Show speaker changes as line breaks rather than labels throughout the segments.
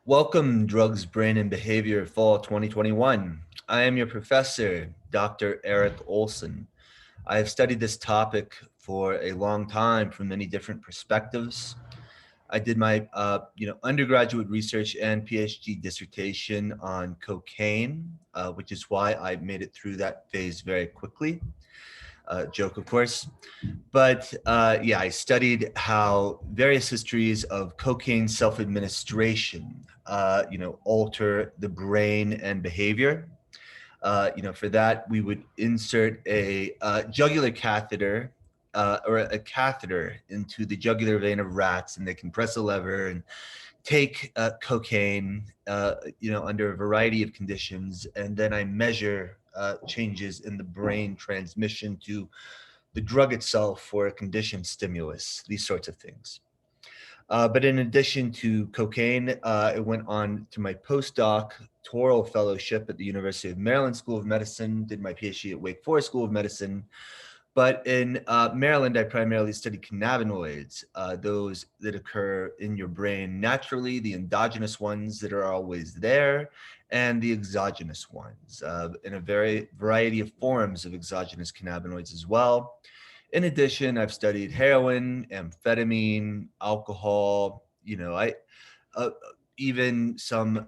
Welcome, Drugs, Brain, and Behavior Fall 2021. I am your professor, Dr. Eric Olson. I have studied this topic for a long time from many different perspectives. I did my undergraduate research and PhD dissertation on cocaine, which is why I made it through that phase very quickly. Joke, of course. But yeah, I studied how various histories of cocaine self-administration, alter the brain and behavior. For that, we would insert a jugular catheter or a catheter into the jugular vein of rats, and they can press a lever and take cocaine, under a variety of conditions, and then I measure changes in the brain transmission to the drug itself for a conditioned stimulus, these sorts of things. But in addition to cocaine, I went on to my postdoctoral fellowship at the University of Maryland School of Medicine, did my PhD at Wake Forest School of Medicine. But in Maryland, I primarily studied cannabinoids, those that occur in your brain naturally, the endogenous ones that are always there, and the exogenous ones, in a variety of forms of exogenous cannabinoids as well. In addition, I've studied heroin, amphetamine, alcohol, uh, even some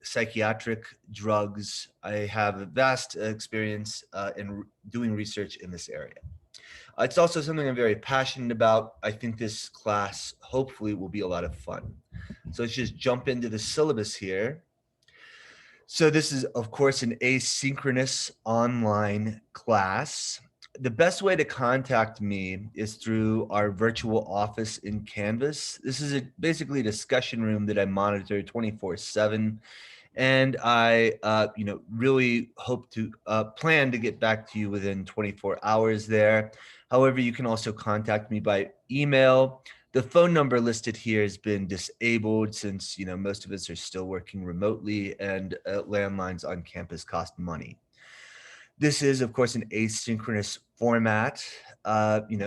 psychiatric drugs. I have a vast experience in doing research in this area. It's also something I'm very passionate about. I think this class hopefully will be a lot of fun. So let's just jump into the syllabus here. So this is, of course, an asynchronous online class. The best way to contact me is through our virtual office in Canvas. This is basically a discussion room that I monitor 24/7. And I, really hope to plan to get back to you within 24 hours there. However, you can also contact me by email. The phone number listed here has been disabled since, most of us are still working remotely and landlines on campus cost money. This is, of course, an asynchronous format.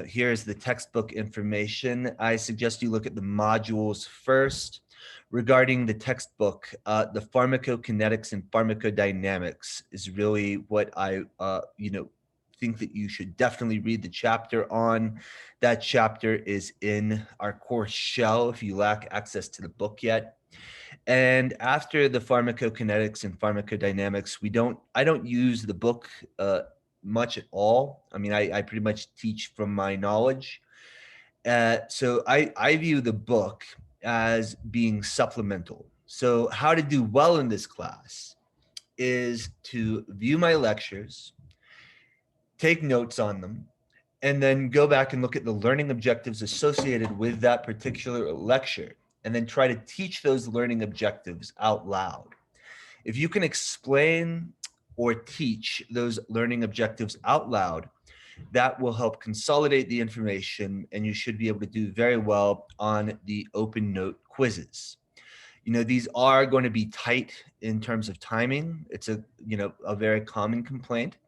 Here's the textbook information. I suggest you look at the modules first. Regarding the textbook, the pharmacokinetics and pharmacodynamics is really what I, think that you should definitely read the chapter on. That chapter is in our course shell if you lack access to the book yet. And after the pharmacokinetics and pharmacodynamics, I don't use the book much at all. I mean, I pretty much teach from my knowledge. So I view the book as being supplemental. So how to do well in this class is to view my lectures, take notes on them, and then go back and look at the learning objectives associated with that particular lecture, and then try to teach those learning objectives out loud. If you can explain or teach those learning objectives out loud, that will help consolidate the information, and you should be able to do very well on the open note quizzes. These are going to be tight in terms of timing. It's a very common complaint.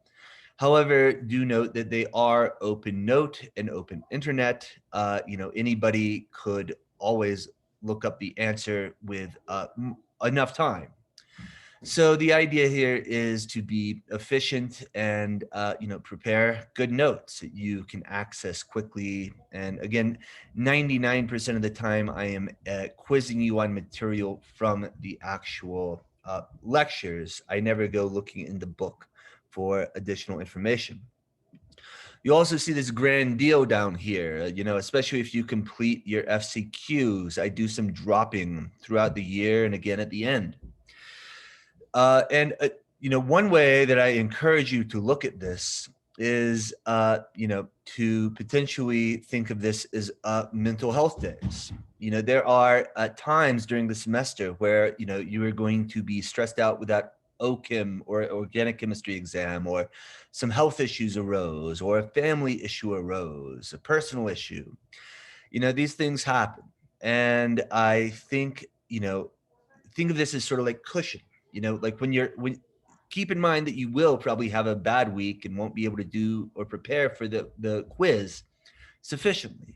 However, do note that they are open note and open internet. Anybody could always look up the answer with enough time. So the idea here is to be efficient and prepare good notes that you can access quickly. And again, 99% of the time I am quizzing you on material from the actual lectures. I never go looking in the book for additional information. You also see this grand deal down here, especially if you complete your FCQs. I do some dropping throughout the year and again at the end. One way that I encourage you to look at this is, to potentially think of this as mental health days. There are times during the semester where, you are going to be stressed out with that OChem or organic chemistry exam, or some health issues arose, or a family issue arose, a personal issue. These things happen. And I think, think of this as sort of like cushion. Like when keep in mind that you will probably have a bad week and won't be able to do or prepare for the quiz sufficiently.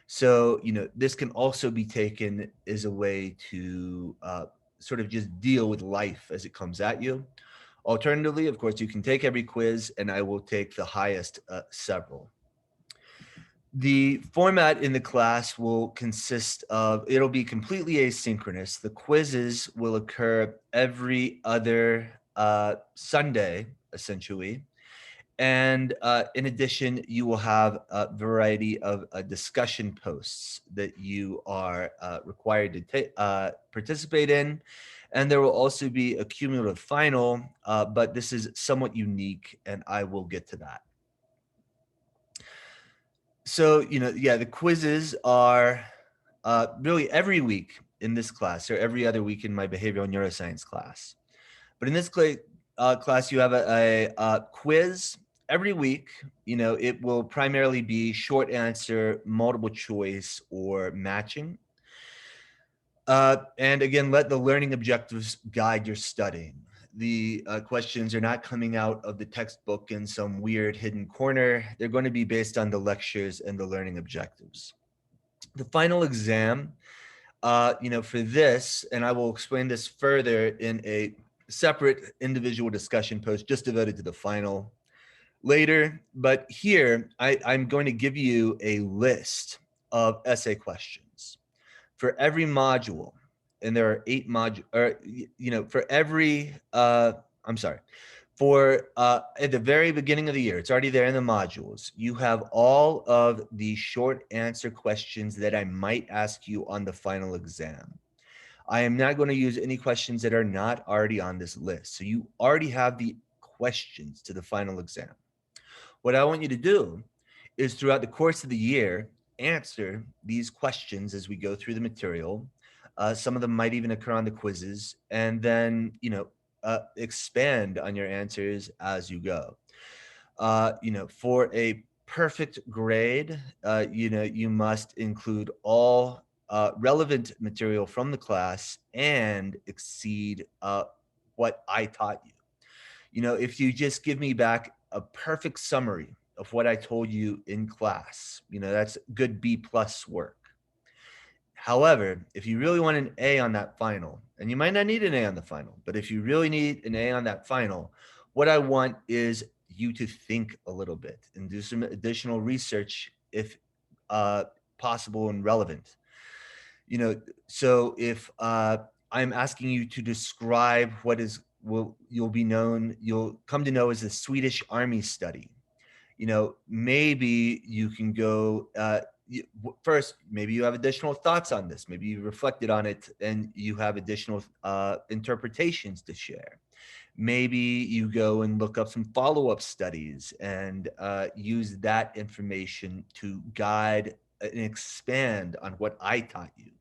So this can also be taken as a way to sort of just deal with life as it comes at you. Alternatively, of course, you can take every quiz and I will take the highest several. The format in the class will consist of, it'll be completely asynchronous. The quizzes will occur every other Sunday, essentially. And in addition, you will have a variety of discussion posts that you are required to participate in. And there will also be a cumulative final, but this is somewhat unique, and I will get to that. So, the quizzes are really every week in this class, or every other week in my behavioral neuroscience class. But in this class, you have a quiz every week. It will primarily be short answer, multiple choice, or matching. And again, let the learning objectives guide your studying. The questions are not coming out of the textbook in some weird hidden corner. They're going to be based on the lectures and the learning objectives. The final exam, for this, and I will explain this further in a separate individual discussion post just devoted to the final later. But here, I'm going to give you a list of essay questions for every module. And there are 8 modules, or, for every, I'm sorry, for at the very beginning of the year, it's already there in the modules. You have all of the short answer questions that I might ask you on the final exam. I am not going to use any questions that are not already on this list. So you already have the questions to the final exam. What I want you to do is throughout the course of the year, answer these questions as we go through the material. Some of them might even occur on the quizzes, and then, expand on your answers as you go. For a perfect grade, you must include all relevant material from the class and exceed what I taught you. If you just give me back a perfect summary of what I told you in class, that's good B+ work. However, if you really want an A on that final, and you might not need an A on the final, but if you really need an A on that final, what I want is you to think a little bit and do some additional research if possible and relevant. So if I'm asking you to describe what you'll come to know as the Swedish Army study, maybe you can go first, maybe you have additional thoughts on this. Maybe you reflected on it and you have additional interpretations to share. Maybe you go and look up some follow-up studies and use that information to guide and expand on what I taught you.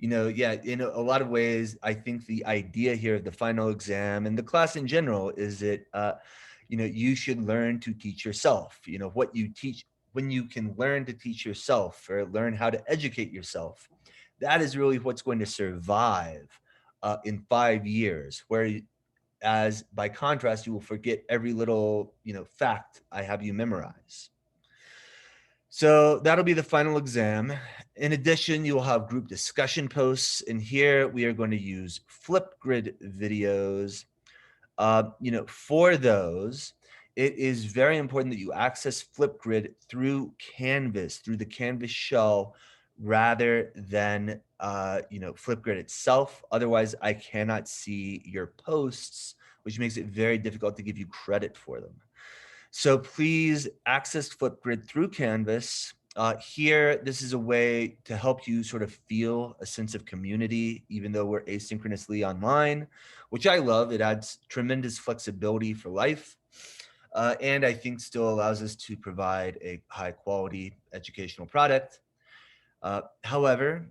In a lot of ways, I think the idea here of the final exam and the class in general is that, you should learn to teach yourself. What you teach, when you can learn to teach yourself or learn how to educate yourself, that is really what's going to survive in 5 years, whereas by contrast, you will forget every little, fact I have you memorize. So that'll be the final exam. In addition, you will have group discussion posts. And here we are going to use Flipgrid videos. For those, it is very important that you access Flipgrid through Canvas, through the Canvas shell, rather than, Flipgrid itself. Otherwise, I cannot see your posts, which makes it very difficult to give you credit for them. So please access Flipgrid through Canvas. Here, this is a way to help you sort of feel a sense of community, even though we're asynchronously online, which I love. It adds tremendous flexibility for life. And I think still allows us to provide a high quality educational product. However,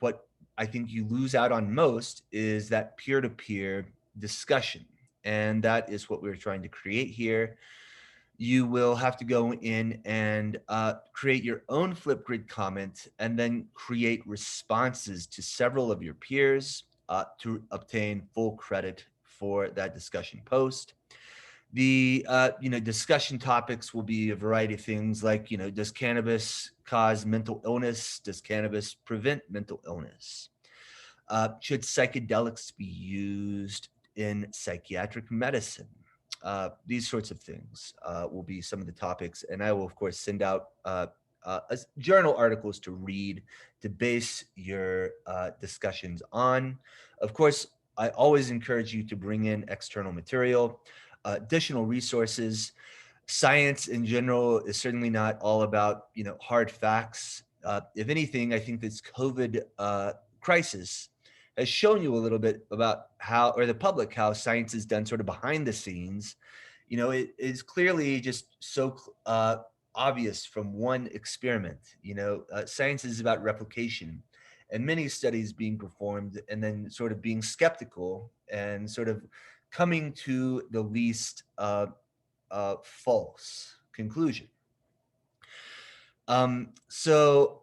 what I think you lose out on most is that peer-to-peer discussion. And that is what we're trying to create here. You will have to go in and create your own Flipgrid comment and then create responses to several of your peers to obtain full credit for that discussion post. The discussion topics will be a variety of things like, does cannabis cause mental illness? Does cannabis prevent mental illness? Should psychedelics be used in psychiatric medicine? These sorts of things will be some of the topics, and I will, of course, send out journal articles to read to base your discussions on. Of course, I always encourage you to bring in external material, additional resources. Science in general is certainly not all about hard facts. If anything, I think this COVID crisis has shown you a little bit about how, or the public, how science is done sort of behind the scenes. It is clearly just so obvious from one experiment. Science is about replication, and many studies being performed, and then sort of being skeptical and sort of coming to the least false conclusion. So,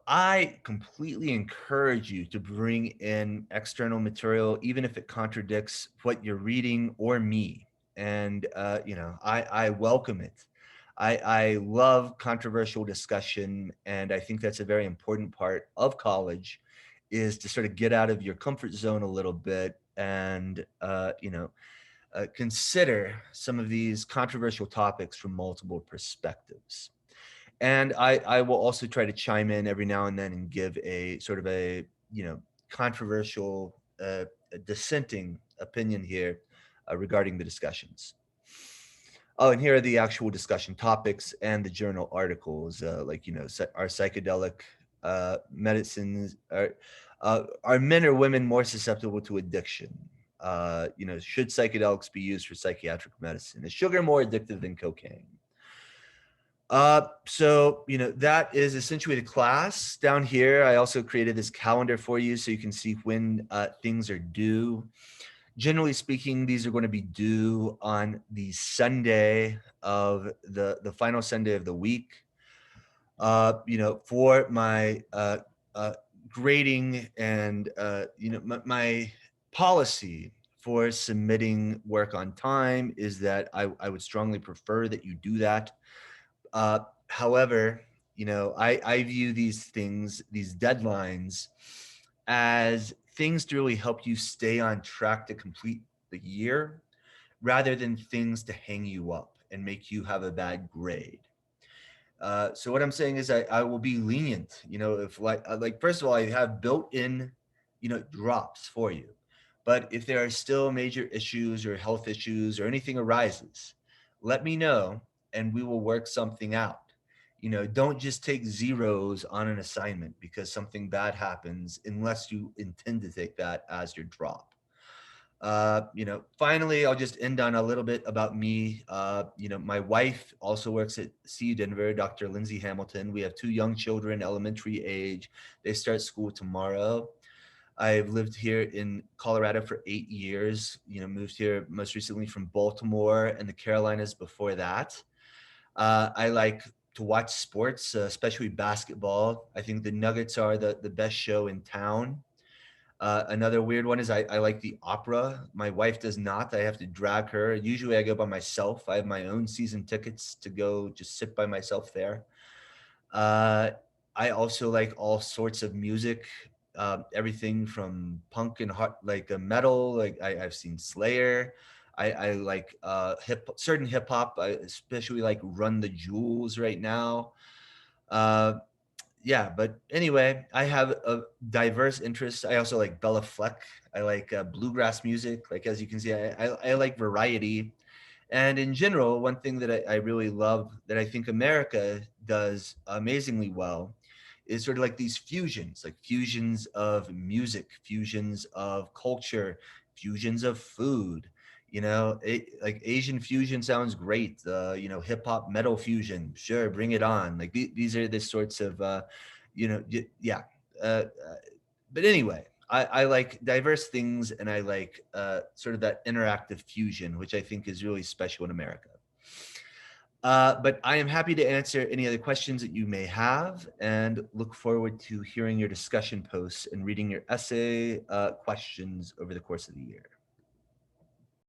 I completely encourage you to bring in external material, even if it contradicts what you're reading or me. And, I welcome it. I love controversial discussion. And I think that's a very important part of college, is to sort of get out of your comfort zone a little bit and, consider some of these controversial topics from multiple perspectives. And I will also try to chime in every now and then and give a sort of a, controversial, dissenting opinion here regarding the discussions. Oh, and here are the actual discussion topics and the journal articles. Are psychedelic medicines, are men or women more susceptible to addiction? Should psychedelics be used for psychiatric medicine? Is sugar more addictive than cocaine? So, that is essentially the class. Down here, I also created this calendar for you so you can see when things are due. Generally speaking, these are going to be due on the Sunday of the final Sunday of the week. For my grading and, my policy for submitting work on time is that I would strongly prefer that you do that. However, I view these things, these deadlines, as things to really help you stay on track to complete the year, rather than things to hang you up and make you have a bad grade. So what I'm saying is I will be lenient, if like first of all, I have built in, drops for you. But if there are still major issues or health issues or anything arises, let me know and we will work something out. Don't just take zeros on an assignment because something bad happens unless you intend to take that as your drop. Finally, I'll just end on a little bit about me. My wife also works at CU Denver, Dr. Lindsay Hamilton. We have two young children, elementary age. They start school tomorrow. I've lived here in Colorado for 8 years, moved here most recently from Baltimore and the Carolinas before that. I like to watch sports, especially basketball. I think the Nuggets are the best show in town. Another weird one is I like the opera. My wife does not. I have to drag her. Usually I go by myself. I have my own season tickets to go just sit by myself there. Uh, I also like all sorts of music, everything from punk and hard, like metal. Like I've seen Slayer. I like certain hip hop. I especially like Run the Jewels right now. Uh, yeah, but anyway, I have a diverse interests. I also like Bella Fleck. I like bluegrass music. Like as you can see, I like variety. And in general, one thing that I really love that I think America does amazingly well is sort of like these fusions, like fusions of music, fusions of culture, fusions of food. Like Asian fusion sounds great. Hip hop metal fusion, sure, bring it on. Like these are the sorts of, yeah. Uh, uh, but anyway, I like diverse things, and I like sort of that interactive fusion, which I think is really special in America. But I am happy to answer any other questions that you may have, and look forward to hearing your discussion posts and reading your essay questions over the course of the year.